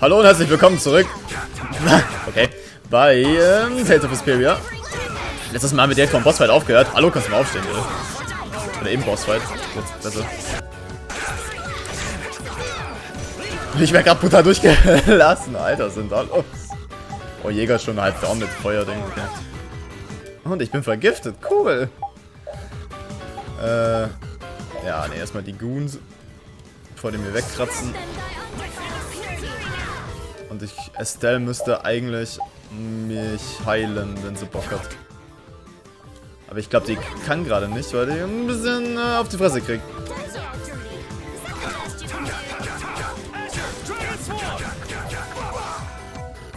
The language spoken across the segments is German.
Hallo und herzlich willkommen zurück. Okay. Bei Tales of Vesperia. Letztes Mal haben wir direkt vom Bossfight aufgehört. Hallo, kannst du mal aufstehen, bitte? Oder eben Bossfight. Jetzt besser. Ich werde gerade brutal durchgelassen. Alter, sind alle. Oh, Jäger ist schon halb down mit Feuerding. Okay. Und ich bin vergiftet. Cool. Ja, ne, erstmal die Goons. Bevor die mir wegkratzen. Und Estelle müsste eigentlich mich heilen, wenn sie Bock hat. Aber ich glaube, die kann gerade nicht, weil die ein bisschen auf die Fresse kriegt.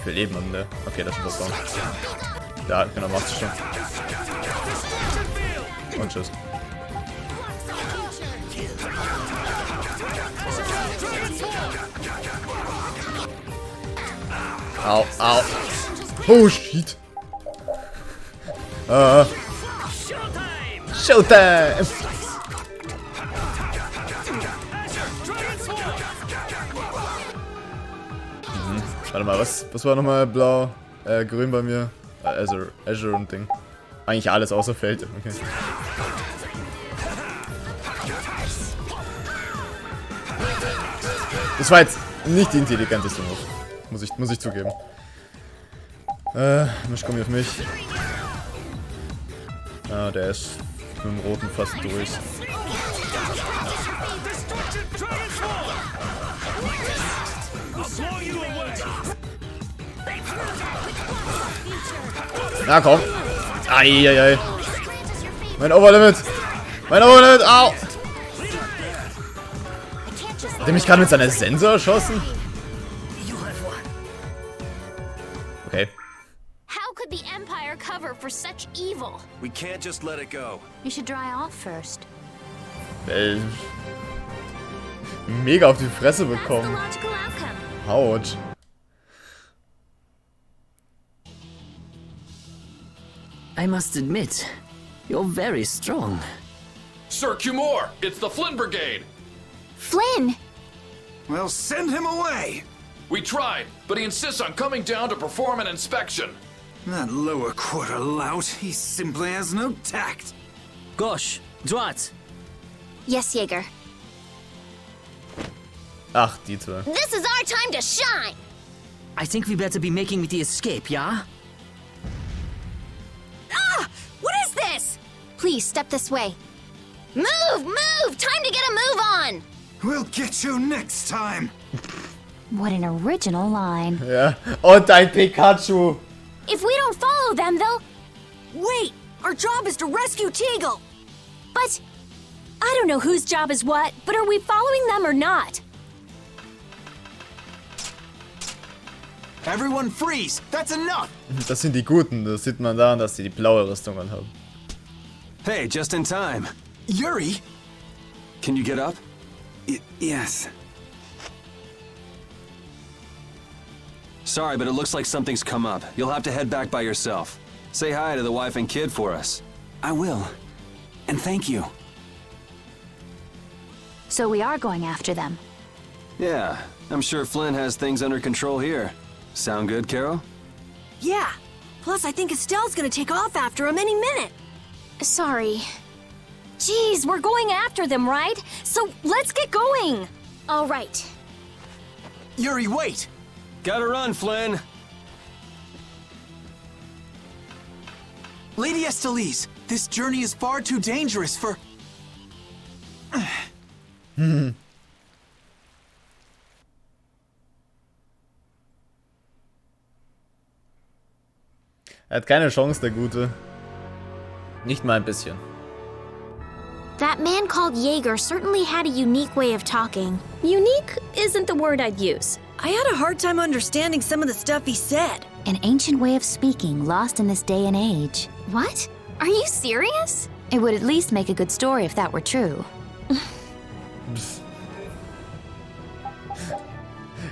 Wir leben am ne? Okay, das ist was down. Ja, genau, macht sie schon. Und tschüss. Au, au. Oh, shit. Showtime! Warte mal, was war nochmal blau? Grün bei mir? Azure und Ding. Eigentlich alles außer Feld. Okay. Das war jetzt nicht die intelligenteste Move. Muss ich zugeben. Misch, komm hier auf mich. Ah, der ist mit dem Roten fast durch. Na komm. Eieiei. Mein Overlimit. Au. Hat er mich gerade mit seiner Sensor erschossen? Okay. How could the Empire cover for such evil? We can't just let it go. You should dry off first. Mega auf die Fresse That's the bekommen. logical outcome. Haut. I must admit, you're very strong. Sir Cumore, it's the Flynn Brigade! Flynn! Well, send him away! We tried, but he insists on coming down to perform an inspection. That lower quarter lout, he simply has no tact. Gosh, droite. Yes, Jaeger. Ach, die zwei. This is our time to shine! I think we better be making the escape, yeah? Ah! What is this? Please, step this way. Move! Move! Time to get a move on! We'll get you next time. What an original line. Ja. Und ein Pikachu. If we don't follow them, they'll... Wait! Our job is to rescue Teagle! But... I don't know whose job is what, but are we following them or not? Everyone freeze! That's enough! Das sind die Guten. Das sieht man daran, dass sie die blaue Rüstung anhaben. Hey, just in time. Yuri? Can you get up? Yes. Sorry, but it looks like something's come up. You'll have to head back by yourself. Say hi to the wife and kid for us. I will. And thank you. So we are going after them. Yeah, I'm sure Flynn has things under control here. Sound good, Carol? Yeah. Plus, I think Estelle's gonna take off after him any minute. Sorry. Jeez, we're going after them, right? So let's get going. All right. Yuri, wait! Gotta run, Flynn! Lady Estellise, this journey is far too dangerous for... Er hat keine Chance, der Gute. Nicht mal ein bisschen. That man called Jaeger certainly had a unique way of talking. Unique isn't the word I'd use. I had a hard time understanding some of the stuff he said. An ancient way of speaking lost in this day and age. What? Are you serious? It would at least make a good story if that were true.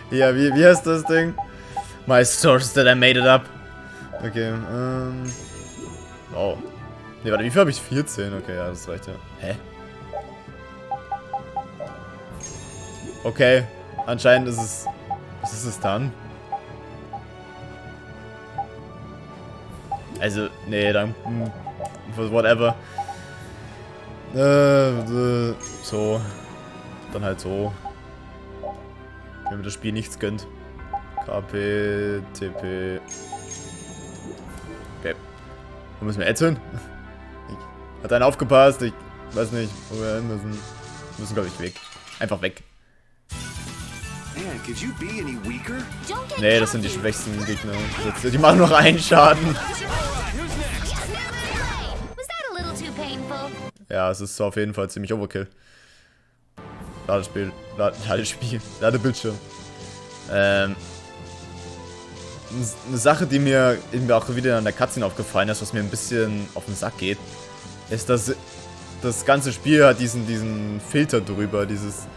Ja, wie heißt das Ding? My source that I made it up. Okay, oh. Ne, warte, wie viel habe ich? 14? Okay, ja, das reicht ja. Hä? Okay, anscheinend ist es ist es dann? Also, nee, dann... whatever. So. Dann halt so. Wenn mir das Spiel nichts gönnt. KP, TP. Okay. Wo müssen wir jetzt hin? Hat einer aufgepasst? Ich weiß nicht, wo wir hin müssen. Wir müssen, glaube ich, weg. Einfach weg. Man, could you be any weaker? Nee, das sind die schwächsten Gegner. Die machen noch einen Schaden. Ja, es ist auf jeden Fall ziemlich Overkill. Ladebildschirm. Eine Sache, die mir irgendwie auch wieder an der Cutscene aufgefallen ist, was mir ein bisschen auf den Sack geht, ist, dass das ganze Spiel hat diesen Filter drüber, dieses...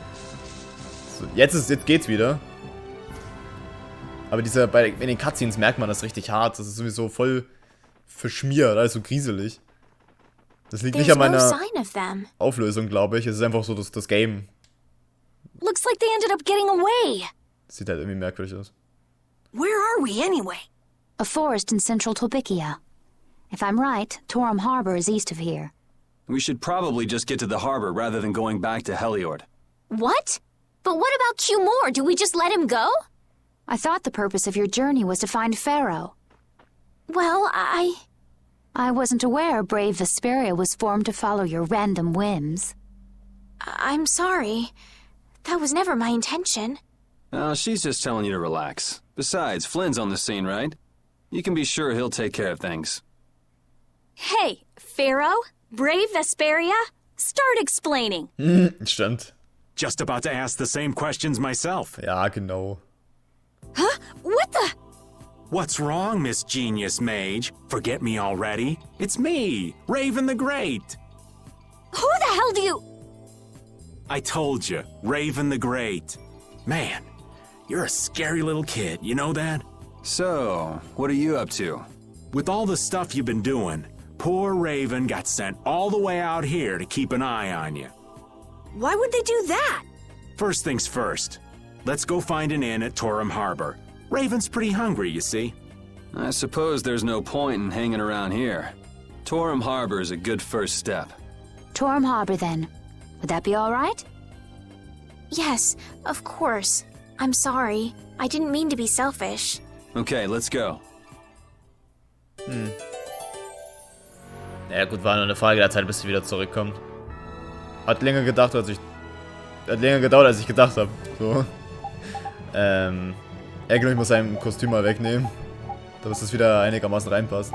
So, jetzt geht's wieder. Aber in den Cutscenes merkt man das richtig hart. Das ist sowieso voll verschmiert, alles so grieselig. Das liegt nicht an meiner Auflösung, glaube ich. Es ist einfach so das Game. Looks like they ended up getting away. Sieht halt irgendwie merkwürdig aus. Where are we anyway? A forest in central Topicia. If I'm right, Torum Harbor is east of here. We should probably just get to the harbor rather than going back to Heliord. What? But what about Q-More? Do we just let him go? I thought the purpose of your journey was to find Pharaoh. Well, I wasn't aware brave Vesperia was formed to follow your random whims. I'm sorry. That was never my intention. She's just telling you to relax. Besides, Flynn's on the scene, right? You can be sure he'll take care of things. Hey, Pharaoh? Brave Vesperia? Start explaining. Stimmt. Just about to ask the same questions myself. Ja, genau. Huh? What the? What's wrong, Miss Genius Mage? Forget me already? It's me, Raven the Great. Who the hell do you... I told you, Raven the Great. Man, you're a scary little kid, you know that? So, what are you up to? With all the stuff you've been doing, poor Raven got sent all the way out here to keep an eye on you. Why would they do that? First things first. Let's go find an inn at Torum Harbor. Raven's pretty hungry, you see. I suppose there's no point in hanging around here. Torum Harbor is a good first step. Torum Harbor, then. Would that be all right? Yes, of course. I'm sorry. I didn't mean to be selfish. Okay, let's go. Ja gut, war nur eine Frage der Zeit, bis sie wieder zurückkommt. Hat länger gedauert, als ich gedacht habe. So. Ich muss sein Kostüm mal wegnehmen, damit es wieder einigermaßen reinpasst.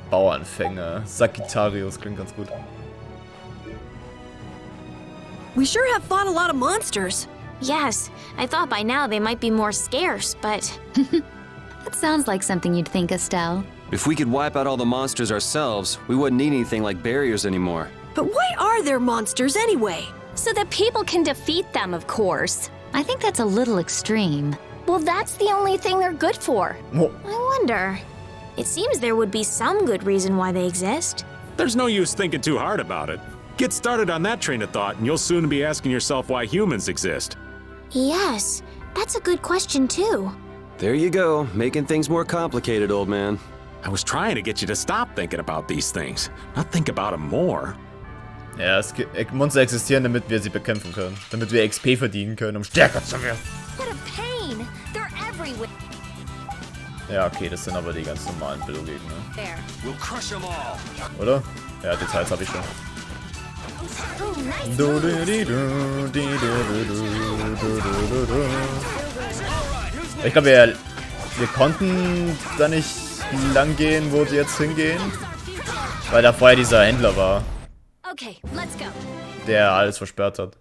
Bauernfänger. Sagittarius klingt ganz gut. We sure have fought a lot of monsters. Yes, I thought by now they might be more scarce, but... That sounds like something you'd think, Estelle. If we could wipe out all the monsters ourselves, we wouldn't need anything like barriers anymore. But why are there monsters anyway? So that people can defeat them, of course. I think that's a little extreme. Well, that's the only thing they're good for. Oh. I wonder. It seems there would be some good reason why they exist. There's no use thinking too hard about it. Get started on that train of thought, and you'll soon be asking yourself why humans exist. Yes, that's a good question, too. There you go, making things more complicated, old man. I was trying to get you to stop thinking about these things, not think about them more. Ja, Monster existieren, damit wir sie bekämpfen können. Damit wir XP verdienen können, um stärker zu werden. What a pain! They're everywhere. Ja, okay, das sind aber die ganz normalen Billo-Gegner. There. We'll crush them all. Oder? Ja, Details habe ich schon. Oh, nice. Ich glaube, wir konnten da nicht lang gehen, wo sie jetzt hingehen. Weil da vorher dieser Händler war. Okay, let's go. Der alles versperrt hat.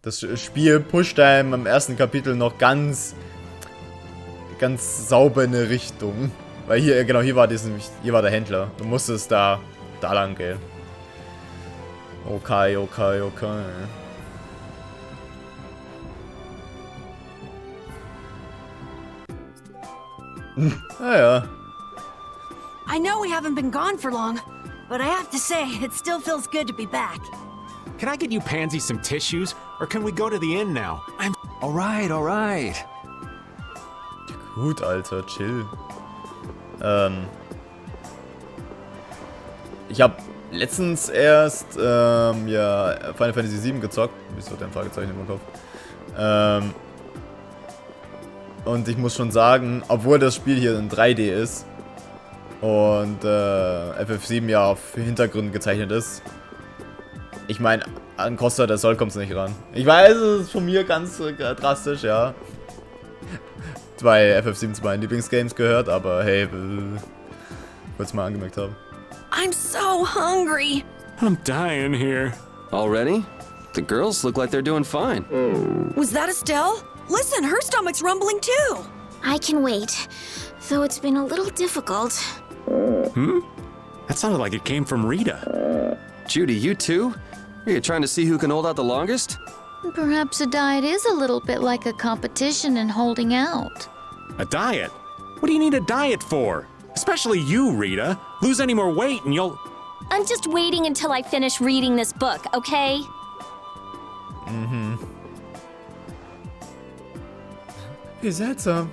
Das Spiel pusht einem im ersten Kapitel noch ganz sauber in eine Richtung. Weil hier, genau, hier war der Händler. Du musstest da lang gehen. Okay. Ja. I know we haven't been gone for long, but I have to say, it still feels good to be back. Can I get you Pansy some tissues? Or can we go to the inn now? I'm... Alright, alright. Gut, Alter, chill. Ich habe letztens erst, ja, Final Fantasy 7 gezockt. Wieso hat der ein Fragezeichen im Kopf? Und ich muss schon sagen, obwohl das Spiel hier in 3D ist und FF7 ja auf Hintergründen gezeichnet ist, ich meine, an Costa del Sol kommt es nicht ran. Ich weiß, es ist von mir ganz drastisch, ja. Weil FF7 zu meinen Lieblingsgames gehört, aber hey, wollte es mal angemerkt haben. I'm so hungry. I'm dying here. Already? The girls look like they're doing fine. Was that Estelle? Listen, her stomach's rumbling too. I can wait, though it's been a little difficult. That sounded like it came from Rita. Judy, you too? Are you trying to see who can hold out the longest? Perhaps a diet is a little bit like a competition in holding out. A diet? What do you need a diet for? Especially you, Rita. Lose any more weight and you'll... I'm just waiting until I finish reading this book, okay? Wie seltsam.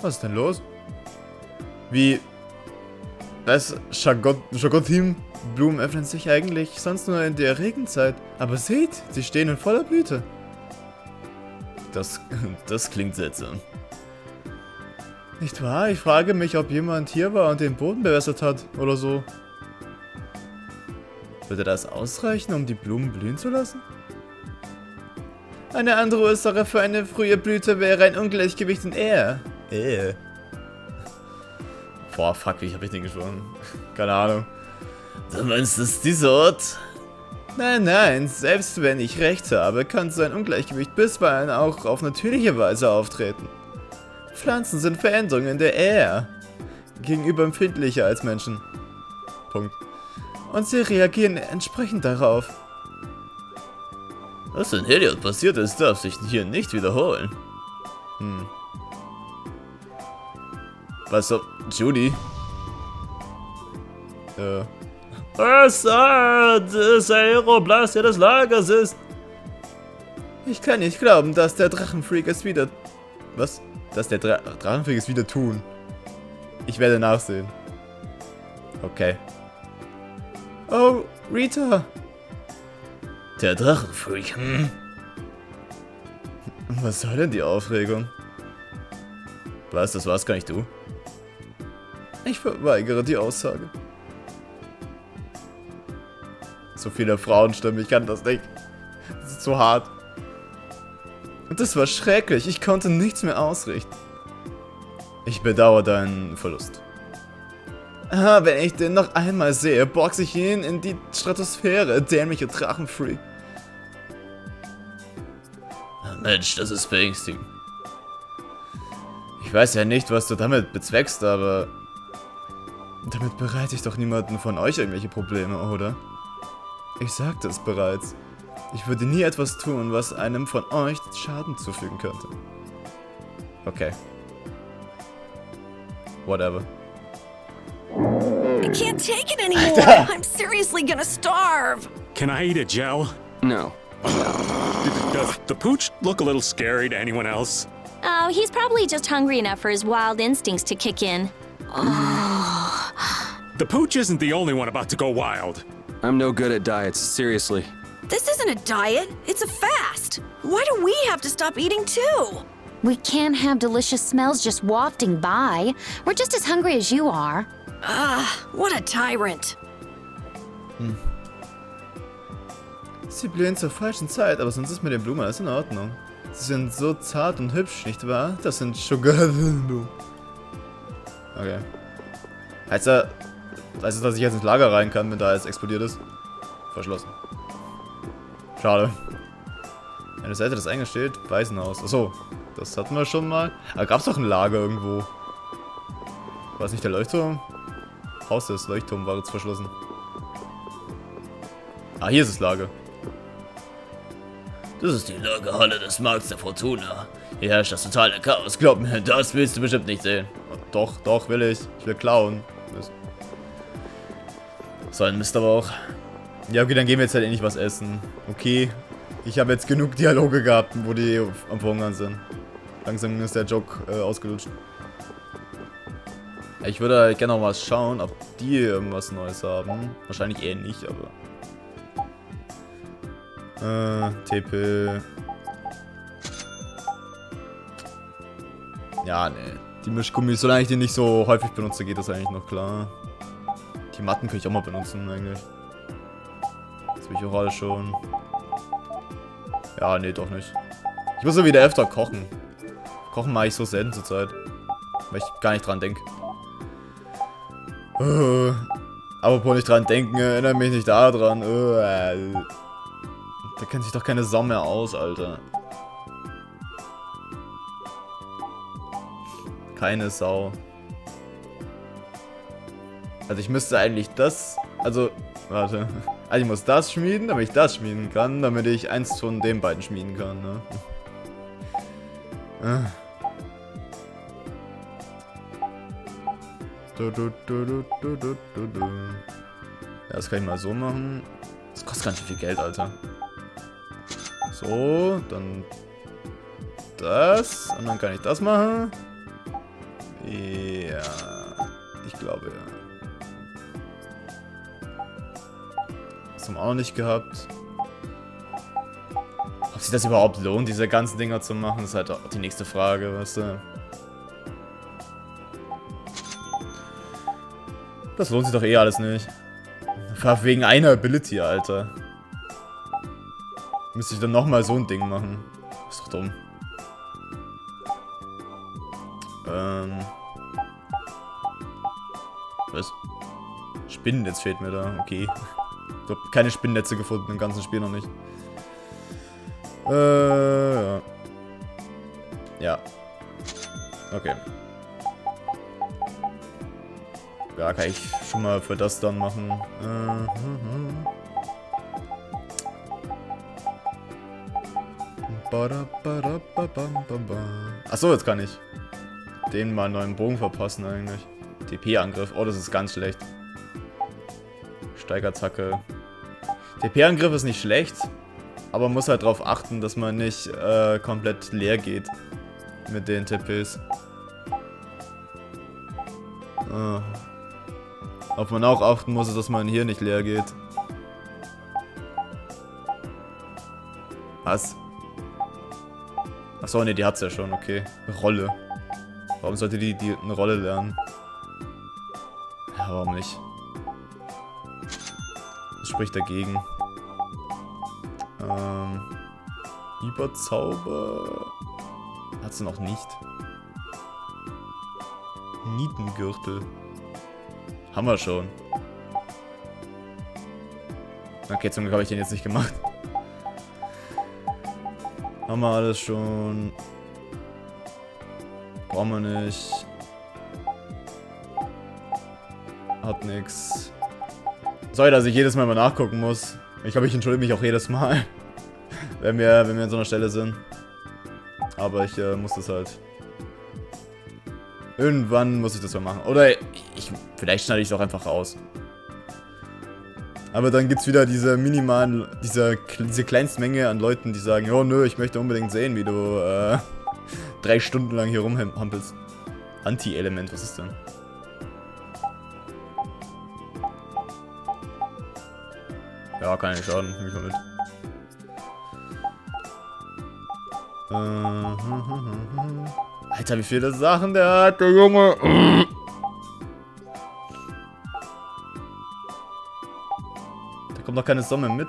Was ist denn los? Wie... Was? Chagotim-Blumen öffnen sich eigentlich sonst nur in der Regenzeit. Aber seht, sie stehen in voller Blüte. Das klingt seltsam. Nicht wahr? Ich frage mich, ob jemand hier war und den Boden bewässert hat oder so. Würde das ausreichen, um die Blumen blühen zu lassen? Eine andere Ursache für eine frühe Blüte wäre ein Ungleichgewicht in Air. Boah, fuck, wie hab ich den gesprochen? Keine Ahnung. Du meinst, das ist dieser Ort? Nein, selbst wenn ich recht habe, kann so ein Ungleichgewicht bisweilen auch auf natürliche Weise auftreten. Pflanzen sind Veränderungen der Air gegenüber empfindlicher als Menschen. Punkt. Und sie reagieren entsprechend darauf. Was in Heliod passiert ist, darf sich hier nicht wiederholen. Was so? Judy? Was? Das Aeroblast des Lagers ist. Ich kann nicht glauben, dass der Drachenfreak es wieder... Was? Dass der Drachenfreak es wieder tun. Ich werde nachsehen. Okay. Oh, Rita. Der Drachenfreak, Was soll denn die Aufregung? Was, das war's gar nicht du? Ich verweigere die Aussage. So viele Frauenstimmen, ich kann das nicht. Das ist zu hart. Und das war schrecklich, ich konnte nichts mehr ausrichten. Ich bedauere deinen Verlust. Wenn ich den noch einmal sehe, boxe ich ihn in die Stratosphäre, dämliche Drachenfreak. Mensch, das ist beängstigend. Ich weiß ja nicht, was du damit bezweckst, aber... Damit bereite ich doch niemanden von euch irgendwelche Probleme, oder? Ich sagte es bereits. Ich würde nie etwas tun, was einem von euch Schaden zufügen könnte. Okay. Whatever. I can't take it anymore. I'm seriously gonna starve. Can I eat a gel? No. Does the pooch look a little scary to anyone else? Oh, he's probably just hungry enough for his wild instincts to kick in. The pooch isn't the only one about to go wild. I'm no good at diets, seriously. This isn't a diet, it's a fast. Why do we have to stop eating too? We can't have delicious smells just wafting by. We're just as hungry as you are. What a tyrant. Sie blühen zur falschen Zeit, aber sonst ist mit den Blumen alles in Ordnung. Sie sind so zart und hübsch, nicht wahr? Das sind Sugarblumen. Okay. Heißt das, dass ich jetzt ins Lager rein kann, wenn da jetzt explodiert ist? Verschlossen. Schade. Eine Seite des Eingangs steht Waisenhaus. Achso, das hatten wir schon mal. Aber gab es doch ein Lager irgendwo? War es nicht der Leuchtturm? Haus des Leuchtturms war jetzt verschlossen. Ah, hier ist das Lager. Das ist die Lagerhalle des Markts der Fortuna. Hier herrscht das totale Chaos. Glaub mir, das willst du bestimmt nicht sehen. Doch, will ich. Ich will klauen. So ein Mist aber auch. Ja, okay, dann gehen wir jetzt halt endlich was essen. Okay. Ich habe jetzt genug Dialoge gehabt, wo die am Verhungern sind. Langsam ist der Joke ausgelutscht. Ich würde halt gerne noch mal schauen, ob die irgendwas Neues haben. Wahrscheinlich eher nicht, aber... TP... Ja, ne. Die Mischgummis, solange ich die nicht so häufig benutze, geht das eigentlich noch klar. Die Matten kann ich auch mal benutzen, eigentlich. Das will ich auch alles schon. Ja, nee, doch nicht. Ich muss so wieder öfter kochen. Kochen mache ich so selten zur Zeit. Weil ich gar nicht dran denke. Apropos nicht dran denken, erinnere mich nicht daran. Da kennt sich doch keine Sau mehr aus, Alter. Keine Sau. Also ich müsste eigentlich das... Also, warte. Also ich muss das schmieden, damit ich das schmieden kann, damit ich eins von den beiden schmieden kann, ne? Ja, das kann ich mal so machen. Das kostet ganz schön viel Geld, Alter. So, dann das. Und dann kann ich das machen. Ja, ich glaube ja. Das haben wir auch noch nicht gehabt. Ob sich das überhaupt lohnt, diese ganzen Dinger zu machen, ist halt auch die nächste Frage, weißt du. Das lohnt sich doch eh alles nicht. Wegen einer Ability, Alter. Müsste ich dann nochmal so ein Ding machen. Ist doch dumm. Was? Spinnennetz fehlt mir da. Okay. Ich habe keine Spinnennetze gefunden im ganzen Spiel noch nicht. Ja. Ja. Okay. Ja, kann ich schon mal für das dann machen. Achso, jetzt kann ich den mal einen neuen Bogen verpassen eigentlich. TP-Angriff. Oh, das ist ganz schlecht. Steigerzacke. TP-Angriff ist nicht schlecht, aber man muss halt darauf achten, dass man nicht komplett leer geht mit den TPs. Auf man auch achten muss, ist, dass man hier nicht leer geht. Was? Achso, ne, die hat's ja schon, okay. Rolle. Warum sollte die eine Rolle lernen? Ja, warum nicht? Das spricht dagegen. Überzauber... Hat sie noch nicht. Nietengürtel. Haben wir schon. Okay, zum Glück habe ich den jetzt nicht gemacht. Haben wir alles schon. Brauchen wir nicht. Hat nix. Sorry, dass ich jedes Mal mal nachgucken muss. Ich glaube, ich entschuldige mich auch jedes Mal, wenn wir an so einer Stelle sind. Aber ich muss das halt. Irgendwann muss ich das mal machen. Oder vielleicht schneide ich es auch einfach raus. Aber dann gibt's wieder diese minimalen, diese kleinste Menge an Leuten, die sagen, oh nö, ich möchte unbedingt sehen, wie du 3 Stunden lang hier rumhampelst. Anti-Element, was ist denn? Ja, kann nicht schaden, nehme ich mal mit. Alter, wie viele Sachen der hat, der Junge. Da kommt noch keine Summe mit.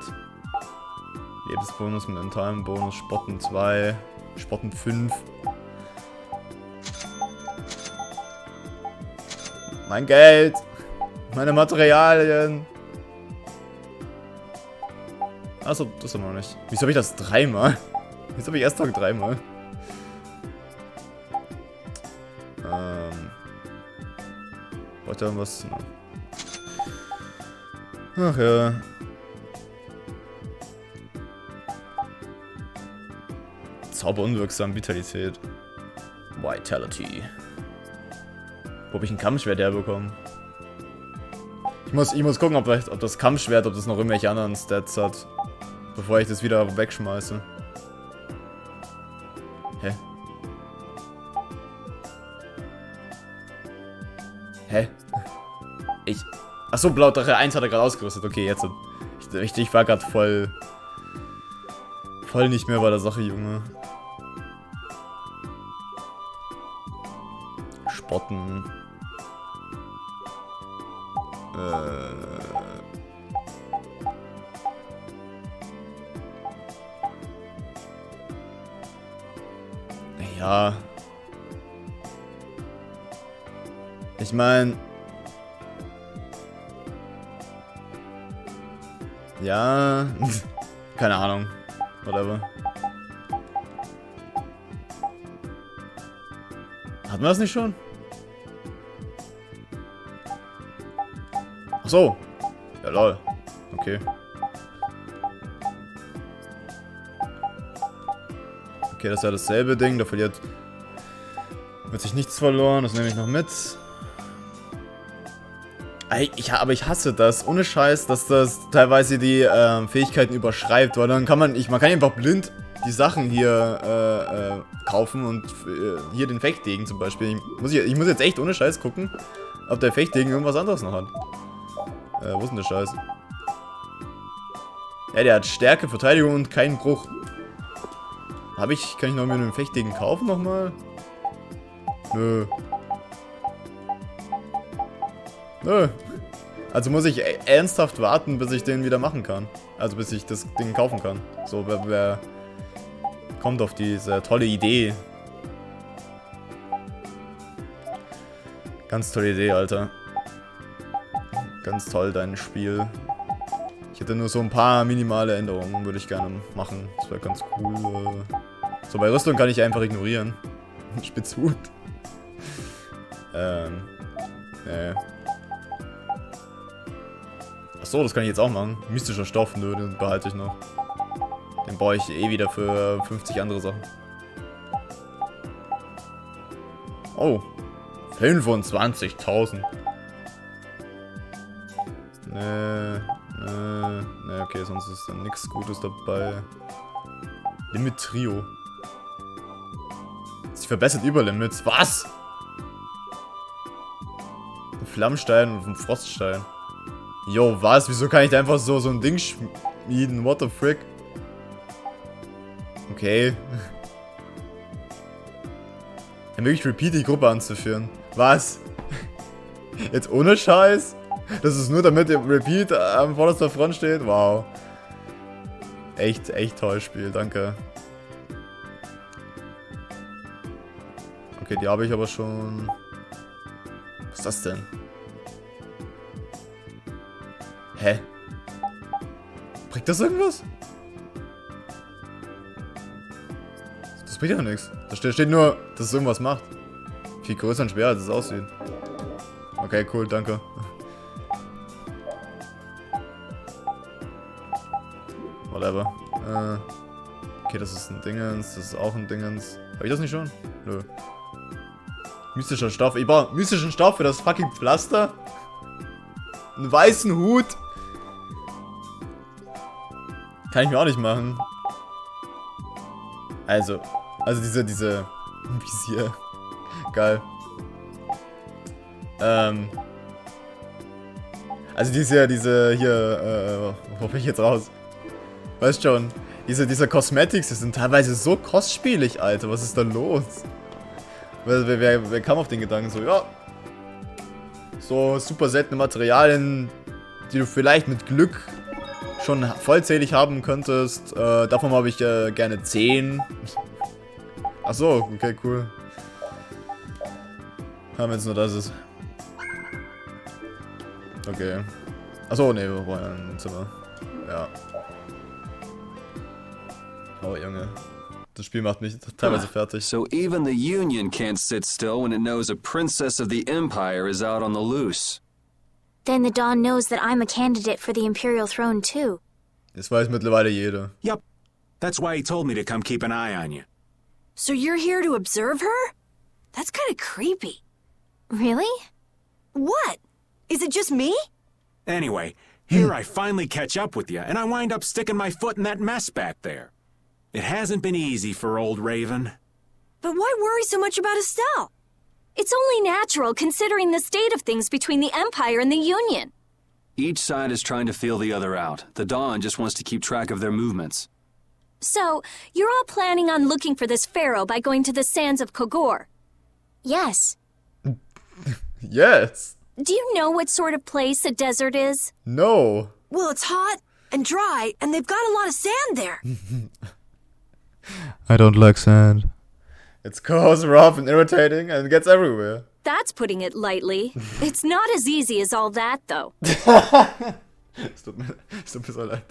Lebensbonus, mentalen Bonus, Spotten 2, Spotten 5. Mein Geld. Meine Materialien. Achso, das haben wir noch nicht. Wieso habe ich das 3-mal? Wieso habe ich erst noch 3-mal? Braucht da irgendwas? Ach ja. Zauberunwirksam, Vitalität. Vitality. Wo habe ich ein Kampfschwert herbekommen? Ich muss gucken, ob das Kampfschwert, ob das noch irgendwelche anderen Stats hat. Bevor ich das wieder wegschmeiße. Hä? Hä? Achso, Blaudrache 1 hat er gerade ausgerüstet. Okay, jetzt. Ich war gerade voll nicht mehr bei der Sache, Junge. Spotten. Ja. Ich meine... Ja... Keine Ahnung. Whatever. Hatten wir das nicht schon? Ach so. Ja, lol. Okay. Okay, das ist ja dasselbe Ding. Da wird sich nichts verloren. Das nehme ich noch mit. Aber ich hasse das. Ohne Scheiß, dass das teilweise die Fähigkeiten überschreibt. Weil dann kann man kann einfach blind die Sachen hier kaufen und hier den Fechtdegen zum Beispiel. Ich muss jetzt echt ohne Scheiß gucken, ob der Fechtdegen irgendwas anderes noch hat. Wo ist denn der Scheiß? Ja, der hat Stärke, Verteidigung und keinen Bruch. Kann ich noch mir einen Fechtdegen kaufen nochmal? Nö. Nö. Also muss ich ernsthaft warten, bis ich den wieder machen kann. Also bis ich das Ding kaufen kann. So, wer kommt auf diese tolle Idee? Ganz tolle Idee, Alter. Ganz toll, dein Spiel. Ich hätte nur so ein paar minimale Änderungen, würde ich gerne machen. Das wäre ganz cool. So, bei Rüstung kann ich einfach ignorieren. Spitzhut. Achso, das kann ich jetzt auch machen. Mystischer Stoff, nö, den behalte ich noch. Den brauche ich eh wieder für 50 andere Sachen. Oh. 25.000. Nee, okay, sonst ist dann nichts Gutes dabei. Limit Trio. Sie verbessert Überlimits. Was? Ein Flammstein und ein Froststein. Yo, was? Wieso kann ich da einfach so ein Ding schmieden? What the frick? Okay. Ermöglicht Repeat die Gruppe anzuführen. Was? Jetzt ohne Scheiß? Das ist nur damit der Repeat am vorderster Front steht? Wow. Echt toll Spiel, danke. Okay, die habe ich aber schon... Was ist das denn? Hä? Bringt das irgendwas? Das bringt ja nichts. Da steht nur, dass es irgendwas macht. Viel größer und schwerer, als es aussieht. Okay, cool, danke. Whatever. Okay, das ist ein Dingens, das ist auch ein Dingens. Habe ich das nicht schon? Nö. Mystischer Stoff. Ich brauche mystischen Stoff für das fucking Pflaster. Einen weißen Hut. Kann ich mir auch nicht machen. Also diese Visier. Geil. Also diese hier, wo bin ich jetzt raus? Weißt schon, diese Cosmetics, die sind teilweise so kostspielig, Alter. Was ist da los? Wer kam auf den Gedanken so, ja. So super seltene Materialien, die du vielleicht mit Glück schon vollzählig haben könntest. Davon habe ich gerne 10. Achso, okay, cool. Haben wir jetzt nur das ist. Okay. Achso, ne, wir wollen ein Zimmer. Ja. Oh, Junge. Das Spiel macht mich teilweise fertig. So even the Union can't sit still when it knows a princess of the Empire is out on the loose. Then the Dawn knows that I'm a candidate for the Imperial throne too. Das weiß mittlerweile jeder. Yep. That's why he told me to come keep an eye on you. So you're here to observe her? That's kind of creepy. Really? What? Is it just me? Anyway, Here I finally catch up with you, and I wind up sticking my foot in that mess back there. It hasn't been easy for old Raven. But why worry so much about Estelle? It's only natural considering the state of things between the Empire and the Union. Each side is trying to feel the other out. The Dawn just wants to keep track of their movements. So, you're all planning on looking for this pharaoh by going to the sands of Kogor. Yes. Yes. Do you know what sort of place a desert is? No. Well, it's hot and dry, and they've got a lot of sand there. I don't like sand. It's coarse, rough, and irritating, and it gets everywhere. That's putting it lightly. It's not as easy as all that, though. Es tut mir so leid.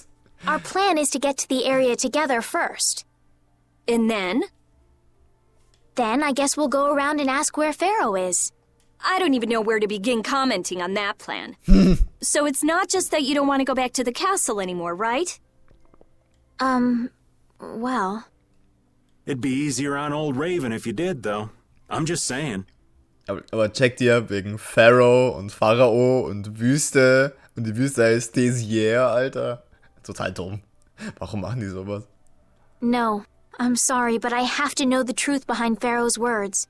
Our plan is to get to the area together first. And then? Then I guess we'll go around and ask where Pharaoh is. I don't even know where to begin commenting on that plan. So it's not just that you don't want to go back to the castle anymore, right? Well... It'd be easier on old Raven if you did, though. I'm just saying. Aber checkt ihr, wegen Pharaoh und Pharao und Wüste. Und die Wüste heißt Desier, Alter. Total dumm. Warum machen die sowas? No, I'm sorry, but I have to know the truth behind Pharaoh's words.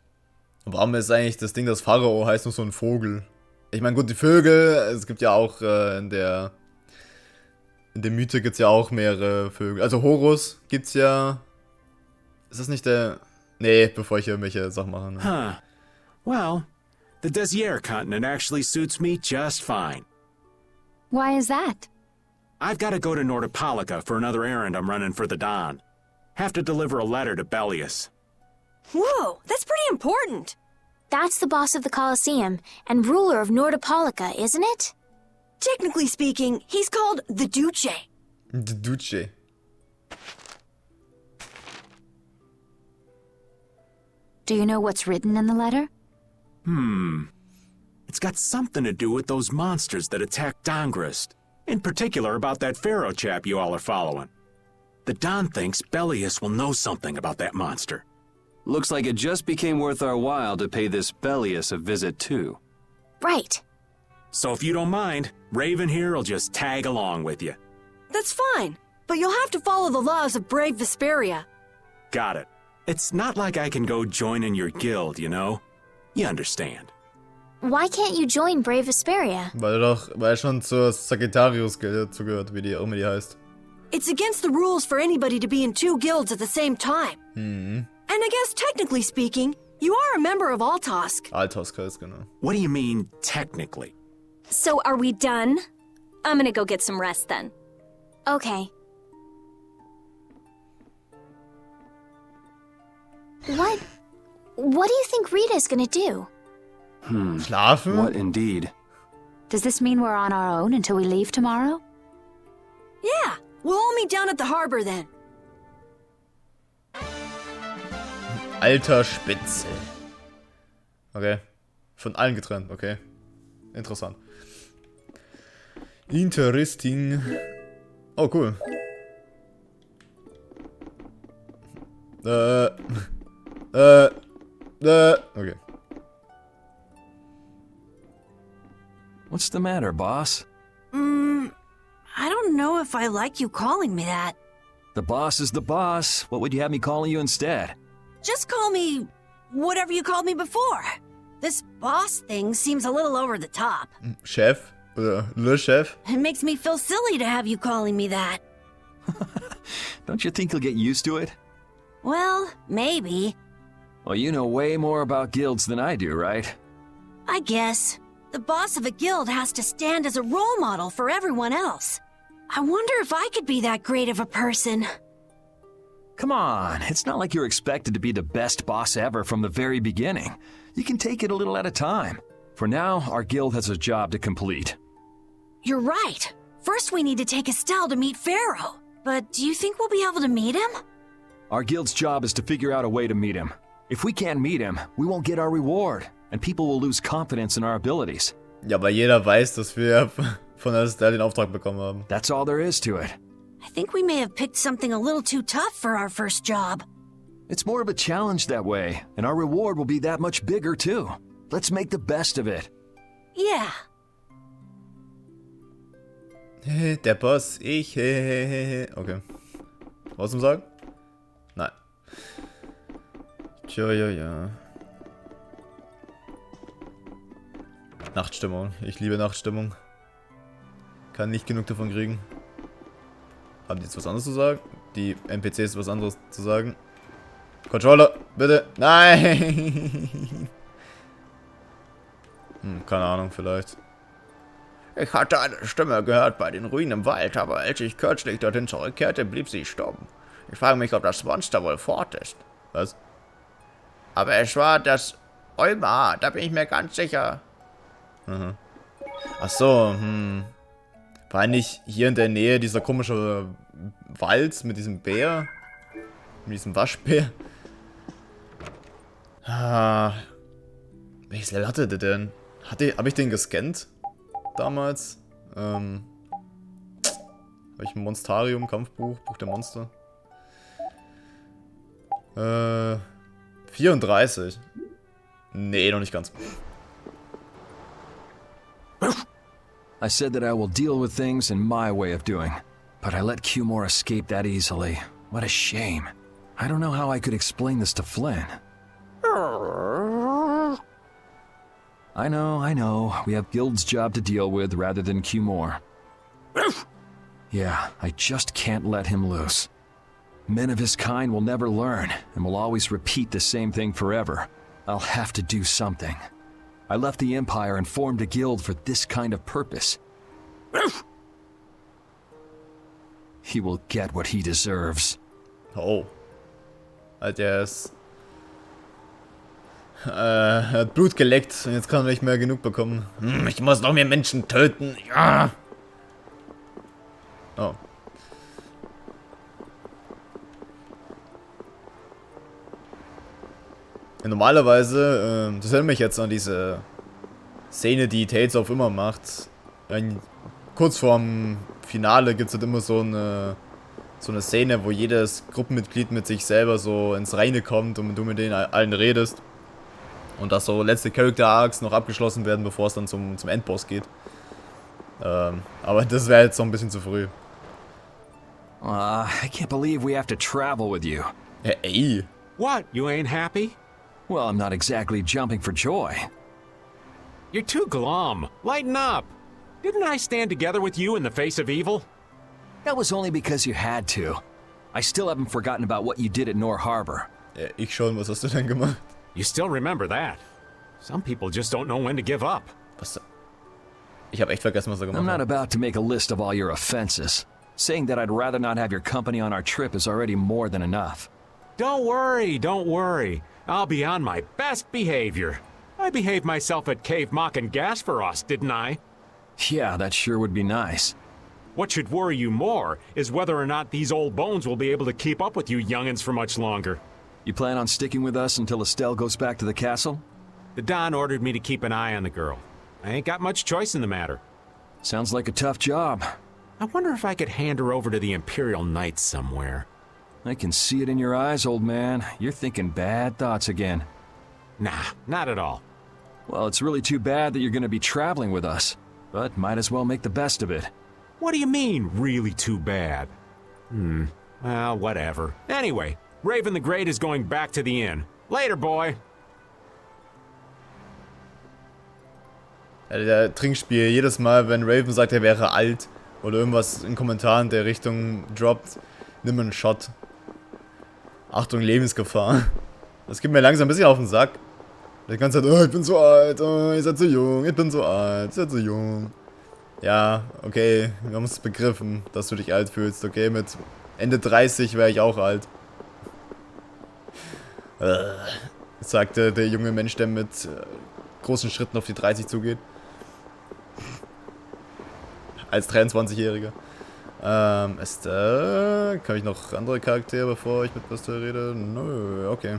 Warum ist eigentlich das Ding, das Pharao heißt, nur so ein Vogel? Ich meine, gut, die Vögel, es gibt ja auch in der Mythe gibt's ja auch mehrere Vögel. Also Horus gibt's ja. Ist das nicht der... Nee, bevor ich irgendwelche Sachen mache. Ne? Huh. Well, the Desier continent actually suits me just fine. Why is that? I've got to go to Nordopolica for another errand I'm running for the Don. Have to deliver a letter to Bellius. Whoa, that's pretty important. That's the boss of the Colosseum and ruler of Nordopolica, isn't it? Technically speaking, he's called the Duce. The Duce. Do you know what's written in the letter? It's got something to do with those monsters that attacked Dongrist. In particular about that Pharaoh chap you all are following. The Don thinks Bellius will know something about that monster. Looks like it just became worth our while to pay this Bellius a visit too. Right. So if you don't mind, Raven here will just tag along with you. That's fine, but you'll have to follow the laws of brave Vesperia. Got it. It's not like I can go join in your guild, you know? You understand. Why can't you join Brave Vesperia? Weil er schon zur Sagittarius-Gilde zugehört, wie die auch immer die heißt. It's against the rules for anybody to be in two guilds at the same time. And I guess technically speaking, you are a member of Altosk. Altoskreis, genau. What do you mean, technically? So are we done? I'm gonna go get some rest then. Okay. What do you think Rita's gonna do? Schlafen? What indeed? Does this mean we're on our own until we leave tomorrow? Yeah, we'll all meet down at the harbor then. Alter Spitzel. Okay. Von allen getrennt, okay. Interessant. Interesting. Oh, cool. Okay. What's the matter, boss? I don't know if I like you calling me that. The boss is the boss. What would you have me calling you instead? Just call me whatever you called me before. This boss thing seems a little over the top. Chef? Oder Le Chef? It makes me feel silly to have you calling me that. Don't you think you'll get used to it? Well, maybe. Well, you know way more about guilds than I do, right? I guess. The boss of a guild has to stand as a role model for everyone else. I wonder if I could be that great of a person. Come on, it's not like you're expected to be the best boss ever from the very beginning. You can take it a little at a time. For now, our guild has a job to complete. You're right. First we need to take Estelle to meet Pharaoh. But do you think we'll be able to meet him? Our guild's job is to figure out a way to meet him. If we can't meet him, we won't get our reward, and people will lose confidence in our abilities. Ja, aber jeder weiß, dass wir von Estelle den Auftrag bekommen haben. That's all there is to it. I think we may have picked something a little too tough for our first job. It's more of a challenge that way, and our reward will be that much bigger too. Let's make the best of it. Yeah. Der Boss, ich. Okay. Was zum Sagen? Nein. Tja, ja. Nachtstimmung. Ich liebe Nachtstimmung. Kann nicht genug davon kriegen. Haben die jetzt was anderes zu sagen? Die NPCs was anderes zu sagen? Controller, bitte. Nein. Keine Ahnung, vielleicht. Ich hatte eine Stimme gehört bei den Ruinen im Wald, aber als ich kürzlich dorthin zurückkehrte, blieb sie stumm. Ich frage mich, ob das Monster wohl fort ist. Was? Aber es war das Olma, da bin ich mir ganz sicher. Mhm. Ach so, War nicht hier in der Nähe dieser komische Wald mit diesem Bär? Mit diesem Waschbär? Welches Level hatte der denn? Hab ich den gescannt? Damals? Habe ich ein Monstarium, Kampfbuch, Buch der Monster? 34. Nee, noch nicht ganz. I said that I will deal with things in my way of doing, but I let Cumore escape that easily. What a shame. I don't know how I could explain this to Flynn. I know. We have Guild's job to deal with rather than Cumore. Yeah, I just can't let him loose. Men of his kind will never learn, and will always repeat the same thing forever. I'll have to do something. I left the Empire and formed a guild for this kind of purpose. He will get what he deserves. Oh. Der ist... er hat Blut geleckt und jetzt kann er nicht mehr genug bekommen. Ich muss noch mehr Menschen töten. Ja. Oh. Ja, normalerweise, das erinnert mich jetzt an diese Szene, die Tales of immer macht. Kurz vorm Finale gibt es halt immer so eine Szene, wo jedes Gruppenmitglied mit sich selber so ins Reine kommt und du mit denen allen redest. Und dass so letzte Character Arcs noch abgeschlossen werden, bevor es dann zum Endboss geht. Aber das wäre jetzt so ein bisschen zu früh. I can't believe we have to travel with you. Ja, ey. What, you ain't happy? Well, I'm not exactly jumping for joy. You're too glum. Lighten up. Didn't I stand together with you in the face of evil? That was only because you had to. I still haven't forgotten about what you did at Nor Harbor. Ja, ich schon, was hast du denn gemacht? You still remember that. Some people just don't know when to give up. Was? Ich habe echt vergessen, was er gemacht I'm not hat. about to make a list of all your offenses. Saying that I'd rather not have your company on our trip is already more than enough. Don't worry. I'll be on my best behavior. I behaved myself at Cave Mock and Gasperos, didn't I? Yeah, that sure would be nice. What should worry you more is whether or not these old bones will be able to keep up with you youngins for much longer. You plan on sticking with us until Estelle goes back to the castle? The Don ordered me to keep an eye on the girl. I ain't got much choice in the matter. Sounds like a tough job. I wonder if I could hand her over to the Imperial Knights somewhere. I can see it in your eyes, old man. You're thinking bad thoughts again. Nah, not at all. Well, it's really too bad that you're going to be traveling with us, but might as well make the best of it. What do you mean, really too bad? Well, whatever. Anyway, Raven the Great is going back to the inn. Later, boy. Der Trinkspiel, jedes Mal, wenn Raven sagt, er wäre alt oder irgendwas in Kommentaren der Richtung droppt, nimm einen Shot. Achtung, Lebensgefahr. Das geht mir langsam ein bisschen auf den Sack. Die ganze Zeit, oh, ich bin so alt, oh, ihr seid so jung, ich bin so alt, ihr seid so jung. Ja, okay, wir haben es begriffen, dass du dich alt fühlst, okay, mit Ende 30 wäre ich auch alt. Sagte der junge Mensch, der mit großen Schritten auf die 30 zugeht. Als 23-Jähriger. Kann ich noch andere Charaktere, bevor ich mit Vesperia rede? Nö, okay.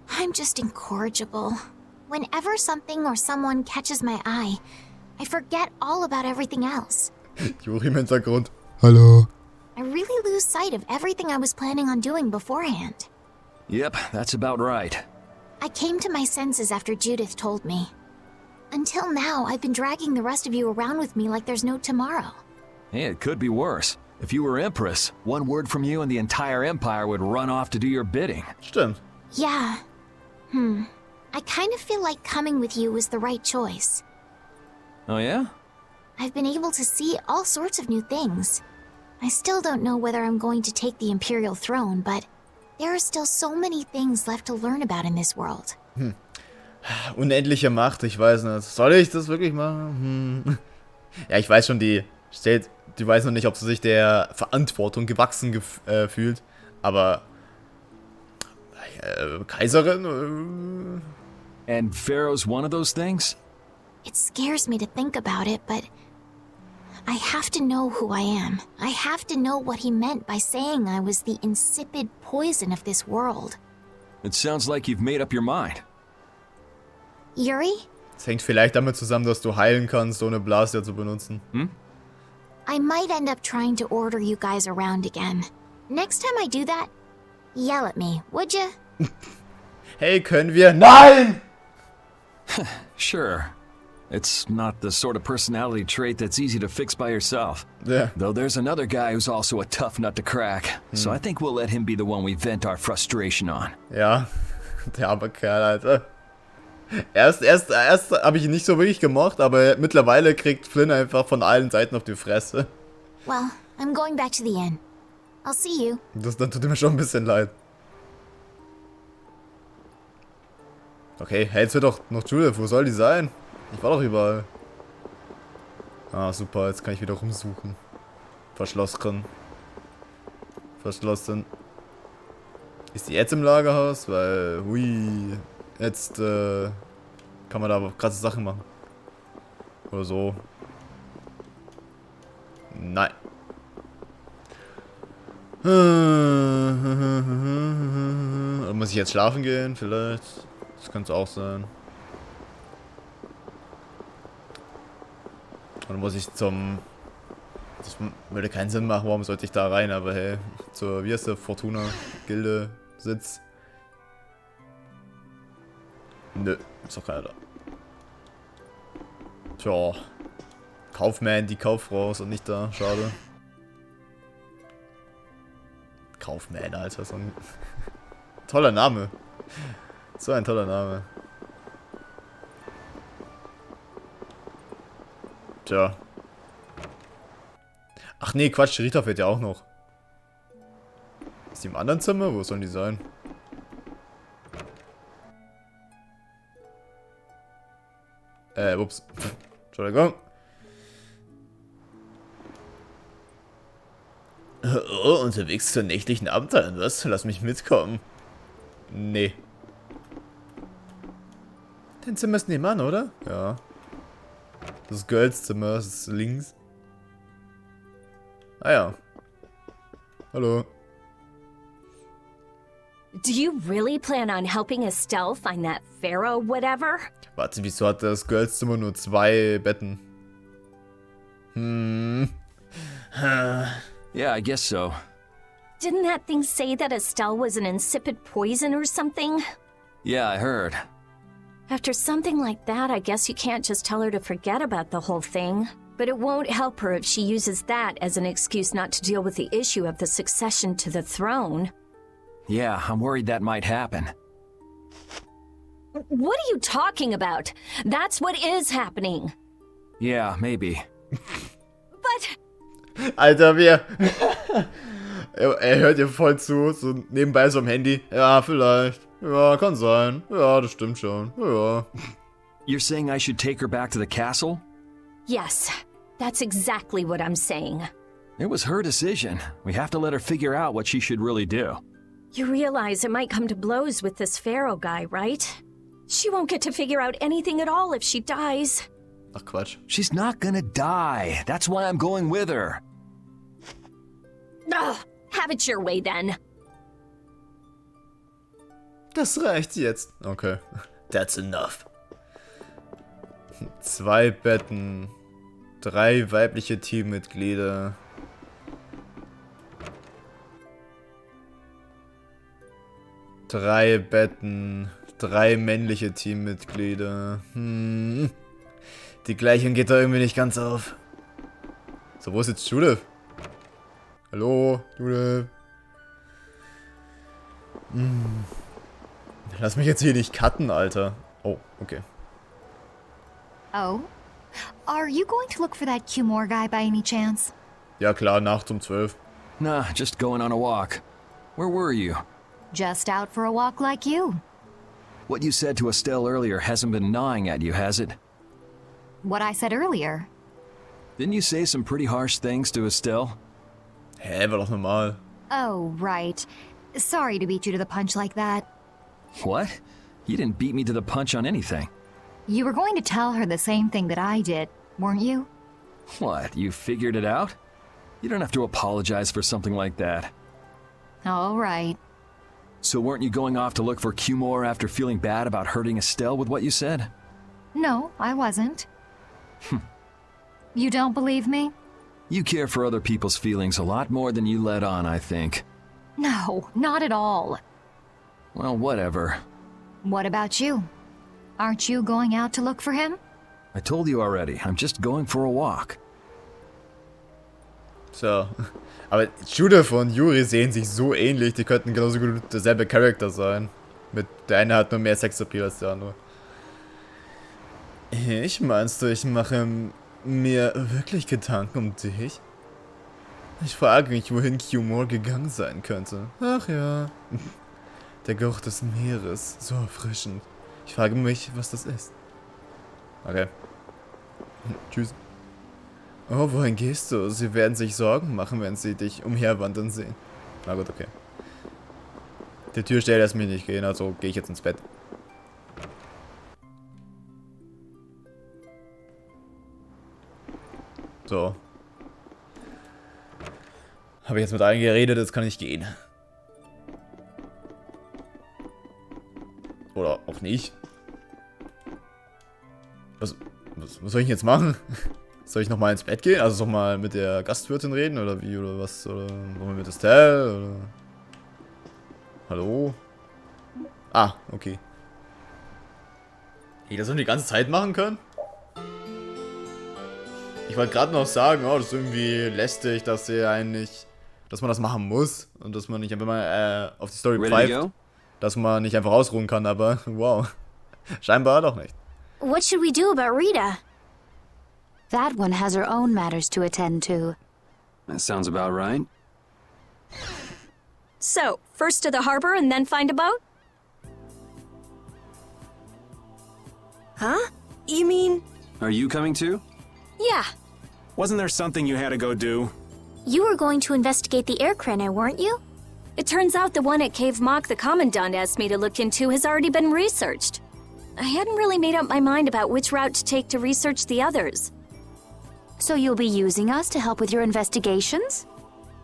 I'm just incorrigible. Whenever something or someone catches my eye, I forget all about everything else. Juri im Hintergrund. Hallo. I really lose sight of everything I was planning on doing beforehand. Yep, that's about right. I came to my senses after Judith told me. Until now, I've been dragging the rest of you around with me like there's no tomorrow. Hey, it could be worse. If you were Empress, one word from you and the entire Empire would run off to do your bidding. Stimmt. Yeah. I kind of feel like coming with you was the right choice. Oh yeah? I've been able to see all sorts of new things. I still don't know whether I'm going to take the Imperial throne, but there are still so many things left to learn about in this world. Unendliche Macht, ich weiß nicht. Soll ich das wirklich machen? Ja, ich weiß schon, die weiß noch nicht, ob sie sich der Verantwortung gewachsen fühlt. Aber Kaiserin? And Pharaoh's one of those things? It scares me to think about it, but I have to know who I am. I have to know what he meant by saying I was the insipid poison of this world. It sounds like you've made up your mind. Yuri? Es hängt vielleicht damit zusammen, dass du heilen kannst, ohne Blaster zu benutzen. I might end up trying to order you guys around again. Next time I do that, yell at me, would you? Hey, können wir? Nein! Sure. It's not the sort of personality trait that's easy to fix by yourself. Ja. Though there's another guy who's also a tough nut to crack. So I think we'll let him be the one we vent our frustration on. Ja, der arme Kerl, Alter. Erst habe ich ihn nicht so wirklich gemocht, aber mittlerweile kriegt Flynn einfach von allen Seiten auf die Fresse. Well, I'm going back to the inn. I'll see you. Das tut mir schon ein bisschen leid. Okay, hey, jetzt wird doch noch Judith. Wo soll die sein? Ich war doch überall. Ah, super. Jetzt kann ich wieder rumsuchen. Verschlossen. Ist die jetzt im Lagerhaus? Weil, hui. Jetzt, kann man da krasse Sachen machen. Oder so. Nein. Oder muss ich jetzt schlafen gehen? Vielleicht. Das könnte es auch sein. Oder muss ich zum... Das würde keinen Sinn machen, warum sollte ich da rein? Aber hey, zur, wie heißt der, Fortuna-Gilde Sitz. Nö, ist doch keiner da. Tja. Kaufmann, die Kauffrau ist auch nicht da, schade. Kaufmann, Alter, so ein toller Name. So ein toller Name. Tja. Ach nee, Quatsch, Rita fehlt ja auch noch. Ist die im anderen Zimmer? Wo sollen die sein? Ups. Entschuldigung. Oh, unterwegs zur nächtlichen Abenteuern, was? Lass mich mitkommen. Nee. Dein Zimmer ist nebenan, oder? Ja. Das ist Girls Zimmer, das ist links. Ah ja. Hallo. Do you really plan on helping Estelle find that pharaoh whatever? Warte, wieso hat das Girls Zimmer nur 2 Betten? Yeah, I guess so. Didn't that thing say that Estelle was an insipid poison or something? Yeah, I heard. After something like that, I guess you can't just tell her to forget about the whole thing. But it won't help her if she uses that as an excuse not to deal with the issue of the succession to the throne. Yeah, I'm worried that might happen. What are you talking about? That's what is happening. Yeah, maybe. But... Alter, wir... er hört ihr voll zu, so nebenbei so am Handy. Ja, vielleicht. Ja, kann sein. Ja, das stimmt schon. Ja. You're saying I should take her back to the castle? Yes, that's exactly what I'm saying. It was her decision. We have to let her figure out what she should really do. You realize it might come to blows with this pharaoh guy, right? She won't get to figure out anything at all if she dies. Ach, Quatsch. She's not gonna die. That's why I'm going with her. Ugh, have it your way then. Das reicht jetzt. Okay. That's enough. 2 Betten. 3 weibliche Teammitglieder. 3 Betten. 3 männliche Teammitglieder. Die Gleichung geht da irgendwie nicht ganz auf. So, wo ist jetzt Judith? Hallo, Judith. Lass mich jetzt hier nicht cutten, Alter. Oh, okay. Oh? Are you going to look for that Cumore guy by any chance? Ja klar, Nacht um 12. Nah, just going on a walk. Where were you? Just out for a walk like you. What you said to Estelle earlier hasn't been gnawing at you, has it? What I said earlier. Didn't you say some pretty harsh things to Estelle? Hä, war doch normal. Oh, right. Sorry to beat you to the punch like that. What? You didn't beat me to the punch on anything. You were going to tell her the same thing that I did, weren't you? What, you figured it out? You don't have to apologize for something like that. All right. So weren't you going off to look for Cumore after feeling bad about hurting Estelle with what you said? No, I wasn't. You don't believe me? You care for other people's feelings a lot more than you let on, I think. No, not at all. Well, whatever. What about you? Aren't you going out to look for him? I told you already, I'm just going for a walk. So. Aber Judith und Yuri sehen sich so ähnlich, die könnten genauso gut derselbe Charakter sein. Der eine hat nur mehr Sexappeal als der andere. Meinst du, ich mache mir wirklich Gedanken um dich? Ich frage mich, wohin Cumore gegangen sein könnte. Ach ja. Der Geruch des Meeres, so erfrischend. Ich frage mich, was das ist. Okay. Tschüss. Oh, wohin gehst du? Sie werden sich Sorgen machen, wenn sie dich umherwandern sehen. Na gut, okay. Die Türsteher lässt mich nicht gehen, also gehe ich jetzt ins Bett. So. Habe ich jetzt mit allen geredet, jetzt kann ich gehen. Oder auch nicht. Was soll ich jetzt machen? Soll ich nochmal ins Bett gehen? Also nochmal mit der Gastwirtin reden? Oder wie? Oder was? Oder wollen wir mit Estelle? Oder? Hallo? Ah, okay. Hey, das sollen wir die ganze Zeit machen können? Ich wollte gerade noch sagen, oh, das ist irgendwie lästig, dass man das machen muss. Und dass man nicht, wenn man auf die Story pfeift, dass man nicht einfach ausruhen kann, aber wow. Scheinbar doch nicht. What should we do about Rita? That one has her own matters to attend to. That sounds about right. So, first to the harbor and then find a boat? Huh? You mean... Are you coming too? Yeah. Wasn't there something you had to go do? You were going to investigate the air craner, weren't you? It turns out the one at Cave Mock the Commandant asked me to look into has already been researched. I hadn't really made up my mind about which route to take to research the others. So you'll be using us to help with your investigations?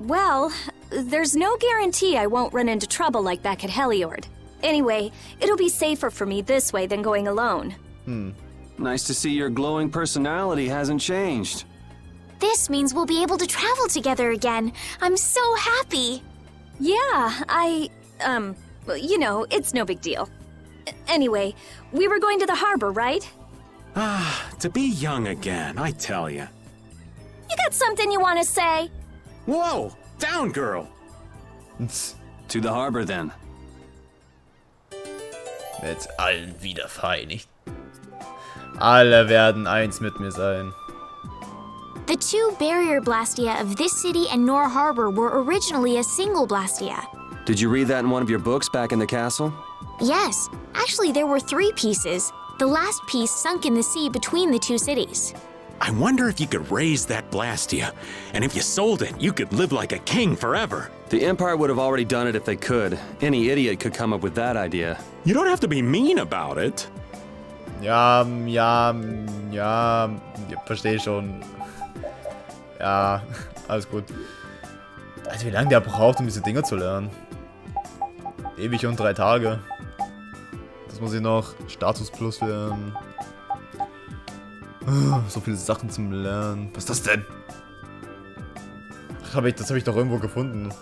Well, there's no guarantee I won't run into trouble like back at Heliord. Anyway, it'll be safer for me this way than going alone. Nice to see your glowing personality hasn't changed. This means we'll be able to travel together again. I'm so happy. Yeah, you know, it's no big deal. Anyway, we were going to the harbor, right? Ah, to be young again, I tell ya. You got something you want to say? Whoa! Down, girl! To the harbor, then. Mit allen wieder vereinigt. Alle werden eins mit mir sein. The two barrier blastia of this city and Nor Harbor were originally a single blastia. Did you read that in one of your books back in the castle? Yes, actually there were 3 pieces. The last piece sunk in the sea between the 2 cities. I wonder if you could raise that Blastia, and if you sold it, you could live like a king forever. The Empire would have already done it if they could. Any idiot could come up with that idea. You don't have to be mean about it. Ja, verstehe schon. Ja, alles gut. Alter, wie lange der braucht, um diese Dinger zu lernen. Ewig und 3 Tage. Das muss ich noch. Status Plus lernen. So viele Sachen zum Lernen. Was ist das denn? Ach, das habe ich doch irgendwo gefunden.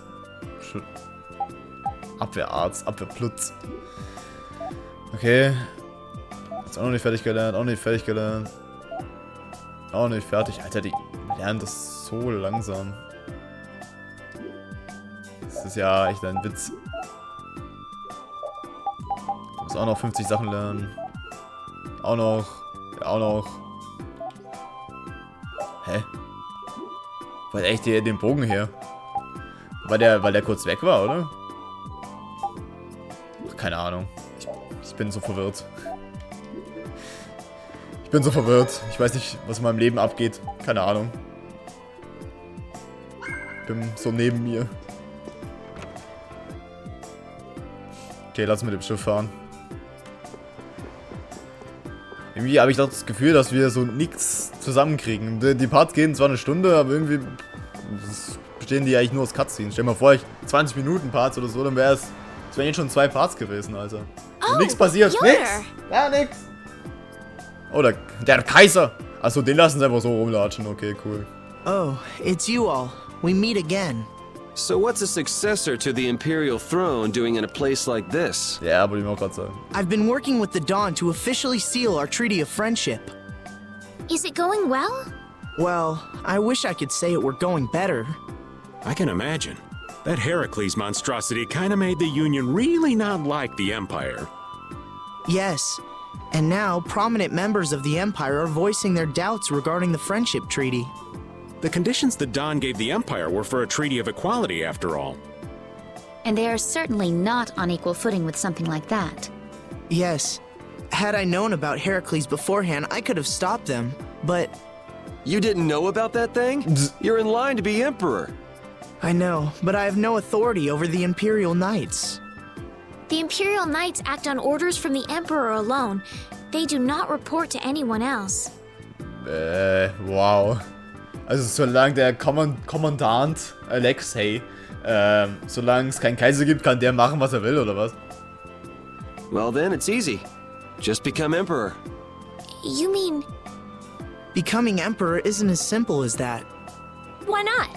Abwehrarzt, Abwehrplutz. Okay. Ist auch noch nicht fertig gelernt, Auch nicht fertig. Alter, die lernen das so langsam. Das ist ja echt ein Witz. Ich muss auch noch 50 Sachen lernen. Auch noch. Ja, auch noch. Hä? Wo hat echt den Bogen her? Weil der kurz weg war, oder? Ach, keine Ahnung. Ich bin so verwirrt. Ich bin so verwirrt. Ich weiß nicht, was in meinem Leben abgeht. Keine Ahnung. Ich bin so neben mir. Okay, lass mit dem Schiff fahren. Irgendwie habe ich doch das Gefühl, dass wir so nichts zusammenkriegen. Die Parts gehen zwar eine Stunde, aber irgendwie bestehen die eigentlich nur aus Cutscenes. Stell dir mal vor, 20 Minuten Parts oder so, dann wäre es... Das wären jetzt schon 2 Parts gewesen, Alter. Oh, nichts passiert. Yoder. Nix. Ja, nix. Oh, der Kaiser. Achso, den lassen sie einfach so rumlatschen. Okay, cool. Oh, it's you all. We meet again. So what's a successor to the Imperial throne doing in a place like this? Ja, wollte ich mir auch gerade sagen. I've been working with the Dawn to officially seal our Treaty of Friendship. Is it going well? Well, I wish I could say it were going better. I can imagine. That Heracles monstrosity kinda made the Union really not like the Empire. Yes, and now prominent members of the Empire are voicing their doubts regarding the Friendship Treaty. The conditions the Dawn gave the Empire were for a treaty of equality, after all. And they are certainly not on equal footing with something like that. Yes. Had I known about Heracles beforehand, I could have stopped them, but... You didn't know about that thing? You're in line to be Emperor. I know, but I have no authority over the Imperial Knights. The Imperial Knights act on orders from the Emperor alone. They do not report to anyone else. Wow. Also solange der Kommandant Alexei, solange es keinen Kaiser gibt, kann der machen, was er will, oder was? Well then, it's easy. Just become Emperor. You mean... Becoming Emperor isn't as simple as that. Why not?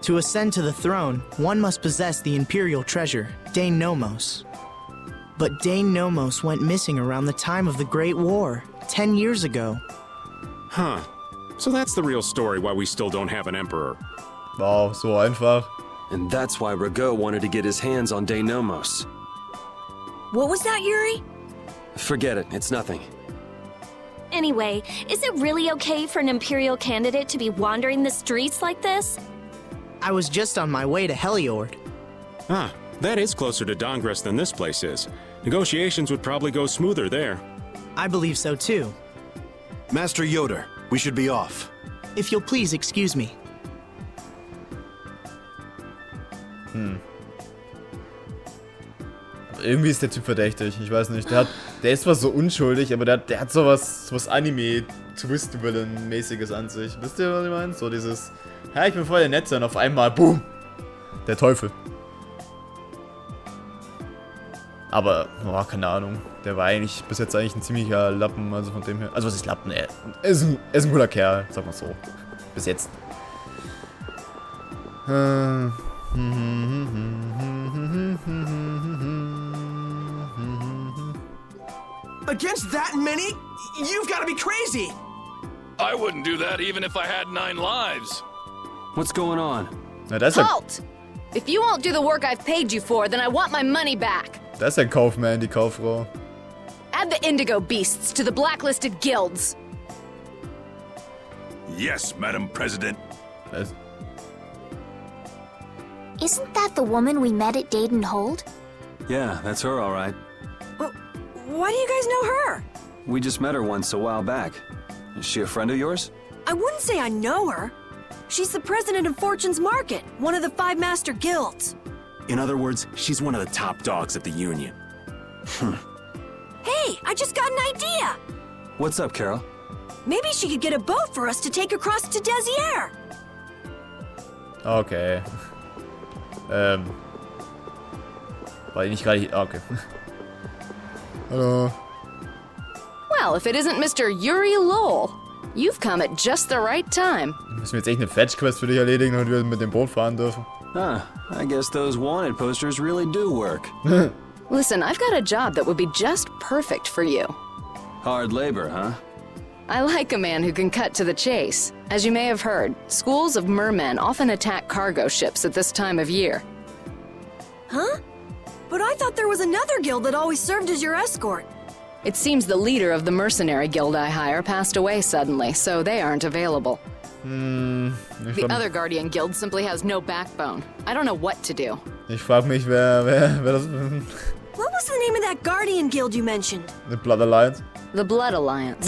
To ascend to the throne, one must possess the Imperial treasure, Dane Nomos. But Dane Nomos went missing around the time of the Great War, 10 years ago. Huh. So that's the real story why we still don't have an emperor. Wow, so einfach. And that's why Rago wanted to get his hands on Dane Nomos. What was that, Yuri? Forget it, it's nothing. Anyway, is it really okay for an Imperial candidate to be wandering the streets like this? I was just on my way to Heliord. Ah, that is closer to Dongress than this place is. Negotiations would probably go smoother there. I believe so too. Master Yoder, we should be off. If you'll please excuse me. Irgendwie ist der Typ verdächtig, ich weiß nicht. Der ist zwar so unschuldig, aber der hat sowas Anime-Twist-Villain-mäßiges an sich. Wisst ihr, was ich meine? So dieses, ja, ich bin voll der Nette und auf einmal, boom, der Teufel. Aber, oh, keine Ahnung. Der war eigentlich bis jetzt eigentlich ein ziemlicher Lappen, also von dem her. Also was ist Lappen? Er ist ein cooler Kerl, sag mal so. Bis jetzt. Against that many? You've got to be crazy! I wouldn't do that even if I had 9 lives. What's going on? Na, das Halt! If you won't do the work I've paid you for, then I want my money back. Das ist ein Kaufmann, die Kauffrau. Add the Indigo Beasts to the blacklisted guilds. Yes, Madam President. Isn't that the woman we met at Dayton Hold? Yeah, that's her, all right. Why do you guys know her? We just met her once a while back. Is she a friend of yours? I wouldn't say I know her. She's the president of Fortune's Market, one of the 5 master guilds. In other words, she's one of the top dogs at the Union. Hey, I just got an idea! What's up, Carol? Maybe she could get a boat for us to take across to Desier. Okay. War ich nicht gerade hier? Okay. Hallo. Well, if it isn't Mr. Yuri Lowell, you've come at just the right time. Müssen wir jetzt echt eine Fetch-Quest für dich erledigen, damit wir mit dem Boot fahren dürfen? Huh, I guess those wanted posters really do work. Listen, I've got a job that would be just perfect for you. Hard labor, huh? I like a man who can cut to the chase. As you may have heard, schools of mermen often attack cargo ships at this time of year. Huh? But I thought there was another guild that always served as your escort. It seems the leader of the mercenary guild I hire passed away suddenly, so they aren't available. The other Guardian Guild simply has no backbone. I don't know what to do. Ich frag mich, wer das... What was the name of that Guardian Guild you mentioned? The Blood Alliance? The Blood Alliance.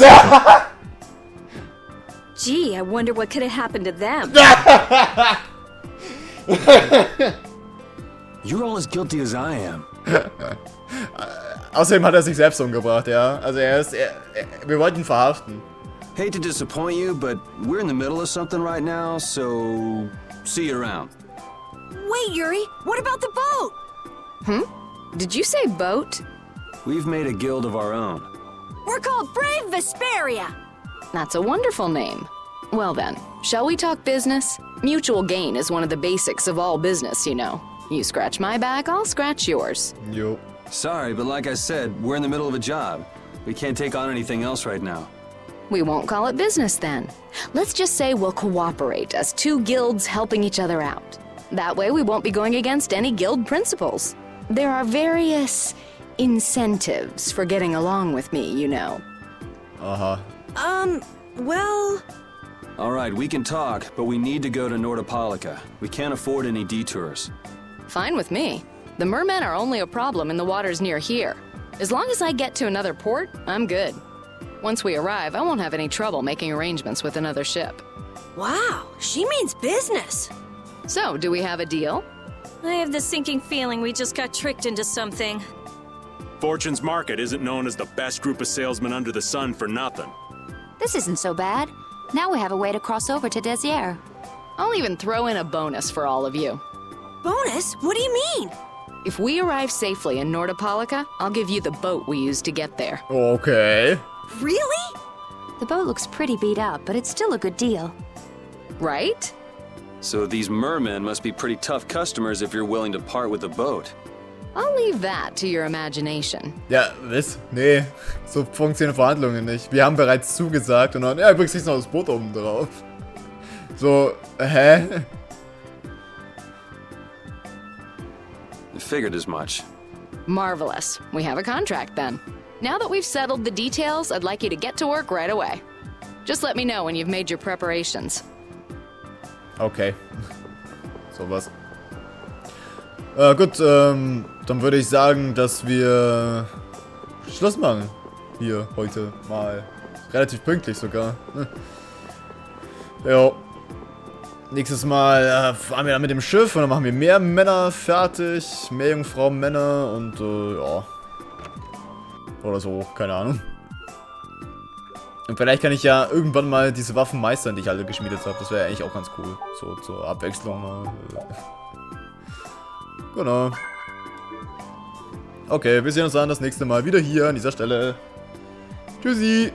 Gee, I wonder what could have happened to them. You're all as guilty as I am. Außerdem hat er sich selbst umgebracht, ja. Also wir wollten ihn verhaften. Hate to disappoint you, but we're in the middle of something right now, so see you around. Wait, Yuri, what about the boat? Did you say boat? We've made a guild of our own. We're called Brave Vesperia. That's a wonderful name. Well then, shall we talk business? Mutual gain is one of the basics of all business, you know. You scratch my back, I'll scratch yours. Jo. Sorry, but like I said, we're in the middle of a job. We can't take on anything else right now. We won't call it business then. Let's just say we'll cooperate as two guilds helping each other out. That way we won't be going against any guild principles. There are various incentives for getting along with me, you know. Aha. Well... Alright, we can talk, but we need to go to Nordopolica. We can't afford any detours. Fine with me. The mermen are only a problem in the waters near here. As long as I get to another port, I'm good. Once we arrive, I won't have any trouble making arrangements with another ship. Wow, she means business. So, do we have a deal? I have the sinking feeling we just got tricked into something. Fortune's Market isn't known as the best group of salesmen under the sun for nothing. This isn't so bad. Now we have a way to cross over to Desier. I'll even throw in a bonus for all of you. Bonus? What do you mean? If we arrive safely in Nordopolica, I'll give you the boat we used to get there. Okay. Really? The boat looks pretty beat up, but it's still a good deal. Right? So these mermen must be pretty tough customers if you're willing to part with the boat. I'll leave that to your imagination. Ja, was? Nee, so funktionieren Verhandlungen nicht. Wir haben bereits zugesagt und dann, ja, übrigens ist noch das Boot oben drauf. So, hä? I figured as much. Marvelous. We have a contract then. Now that we've settled the details, I'd like you to get to work right away. Just let me know when you've made your preparations. Okay. Sowas. Gut, dann würde ich sagen, dass wir Schluss machen. Hier, heute mal. Relativ pünktlich sogar. Jo. Nächstes Mal fahren wir dann mit dem Schiff und dann machen wir mehr Männer fertig. Mehr Jungfrauen, Männer und ja. Oder so, keine Ahnung. Und vielleicht kann ich ja irgendwann mal diese Waffen meistern, die ich alle geschmiedet habe. Das wäre ja eigentlich auch ganz cool. So zur Abwechslung mal. Genau. Okay, wir sehen uns dann das nächste Mal wieder hier an dieser Stelle. Tschüssi.